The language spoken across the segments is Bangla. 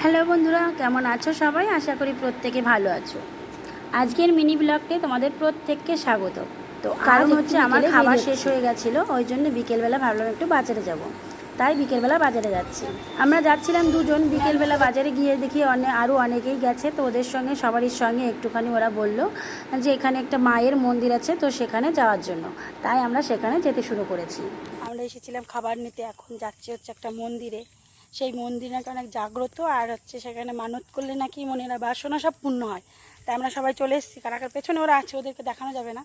হ্যালো বন্ধুরা, কেমন আছো সবাই? আশা করি প্রত্যেকে ভালো আছো। আজকের মিনি ব্লগতে তোমাদের প্রত্যেককে স্বাগত। তো কারণ হচ্ছে আমার খাবার শেষ হয়ে গেছিলো, ওই জন্য বিকেলবেলা ভাবলাম একটু বাজারে যাব, তাই বিকেলবেলা বাজারে যাচ্ছি। আমরা যাচ্ছিলাম দুজন। বিকেলবেলা বাজারে গিয়ে দেখি আরও অনেকেই গেছে, তো ওদের সঙ্গে সবারই সঙ্গে একটুখানি ওরা বললো যে এখানে একটা মায়ের মন্দির আছে, তো সেখানে যাওয়ার জন্য, তাই আমরা সেখানে যেতে শুরু করেছি। আমরা এসেছিলাম খাবার নিতে, এখন যাচ্ছি হচ্ছে একটা মন্দিরে। সেই মন্দির নাকি অনেক জাগ্রত, আর হচ্ছে সেখানে মানত করলে নাকি মনের বাসনা সব পূর্ণ হয়। তাই আমরা সবাই চলে এসেছি। কারাকার পেছনে ওরা আছে, ওদেরকে দেখানো যাবে না।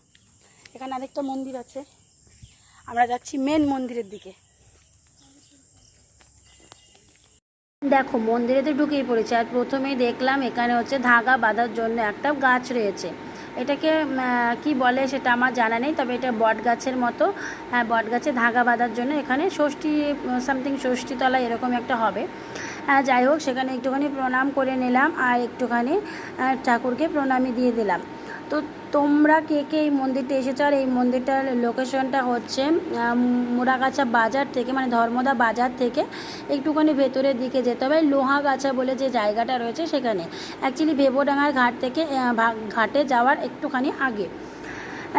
এখানে আরেকটা মন্দির আছে, আমরা যাচ্ছি মেন মন্দিরের দিকে। দেখো মন্দিরেতে ঢুকেই পড়েছে, আর প্রথমেই দেখলাম এখানে হচ্ছে ধাগা বাঁধার জন্য একটা গাছ রয়েছে। এটাকে কি বলে সেটা আমার জানা নেই, তবে এটা বট গাছের মতো। হ্যাঁ, বট গাছে ধাগা বাঁধার জন্য এখানে ষষ্ঠী সামথিং ষষ্ঠীতলা এরকম একটা হবে। যাই হোক, সেখানে একটুখানি প্রণাম করে নিলাম, আর একটুখানি ঠাকুরকে প্রণামী দিয়ে দিলাম। তো তোমরা কে কে এই মন্দিরটা এসেছো? আর এই মন্দিরটার লোকেশনটা হচ্ছে মুড়াগাছা বাজার থেকে, মানে ধর্মদা বাজার থেকে একটুখানি ভেতরের দিকে যেতে হবে। লোহাগাছা বলে যে জায়গাটা রয়েছে সেখানে, অ্যাকচুয়ালি ভেবোডাঙ্গার ঘাট থেকে ঘাটে যাওয়ার একটুখানি আগে।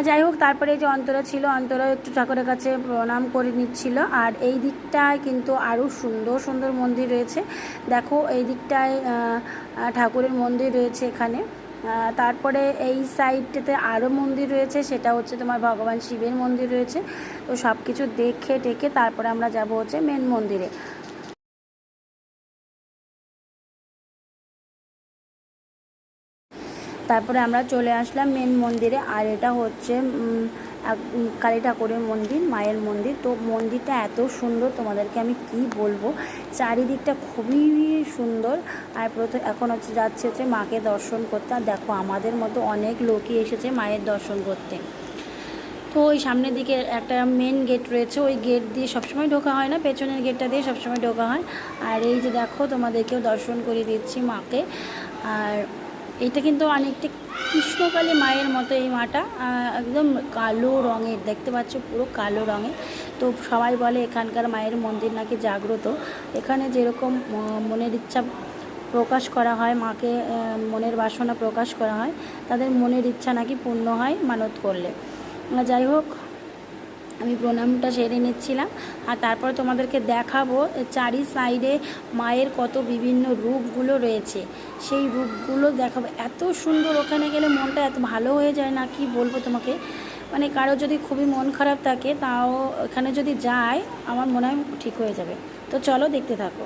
যাই হোক, তারপরে যে অন্তরা ছিল, অন্তরা একটু ঠাকুরের কাছে প্রণাম করে নিচ্ছিল। আর এই দিকটায় কিন্তু আরও সুন্দর সুন্দর মন্দির রয়েছে। দেখো এই দিকটায় ঠাকুরের মন্দির রয়েছে এখানে। তারপরে এই সাইডটাতে আরও মন্দির রয়েছে, সেটা হচ্ছে তোমার ভগবান শিবের মন্দির রয়েছে। তো সব কিছু দেখে টেকে তারপরে আমরা যাব হচ্ছে মেন মন্দিরে। তারপরে আমরা চলে আসলাম মেন মন্দিরে। আর এটা হচ্ছে কালী ঠাকুরের মন্দির, মায়ের মন্দির। তো মন্দিরটা এত সুন্দর, তোমাদেরকে আমি কি বলবো, চারিদিকটা খুবই সুন্দর। আর এখন যাচ্ছে মাকে দর্শন করতে। আর দেখো আমাদের মতো অনেক লোকই এসেছে মায়ের দর্শন করতে। তো ওই সামনের দিকে একটা মেন গেট রয়েছে, ওই গেট দিয়ে সবসময় ঢোকা হয় না, পেছনের গেটটা দিয়ে সবসময় ঢোকা হয়। আর এই যে দেখো, তোমাদেরকেও দর্শন করে দিচ্ছি মাকে। আর এটা কিন্তু অনেকটা কৃষ্ণকালী মায়ের মতো এই মাটা, একদম কালো রঙের, দেখতে পাচ্ছ পুরো কালো রঙের। তো সবাই বলে এখানকার মায়ের মন্দির নাকি জাগ্রত। এখানে যেরকম মনের ইচ্ছা প্রকাশ করা হয়, মাকে মনের বাসনা প্রকাশ করা হয়, তাদের মনের ইচ্ছা নাকি পূর্ণ হয় মানত করলে। যাই হোক, আমি প্রণামটা সেরে নিচ্ছিলাম। আর তারপর তোমাদেরকে দেখাবো চারি সাইডে মায়ের কত বিভিন্ন রূপগুলো রয়েছে, সেই রূপগুলো দেখাবো। এত সুন্দর, ওখানে গেলে মনটা এত ভালো হয়ে যায় না, কি বলবো তোমাকে। মানে কারো যদি খুবই মন খারাপ থাকে, তাও এখানে যদি যায় আমার মনে হয় ঠিক হয়ে যাবে। তো চলো দেখতে থাকো।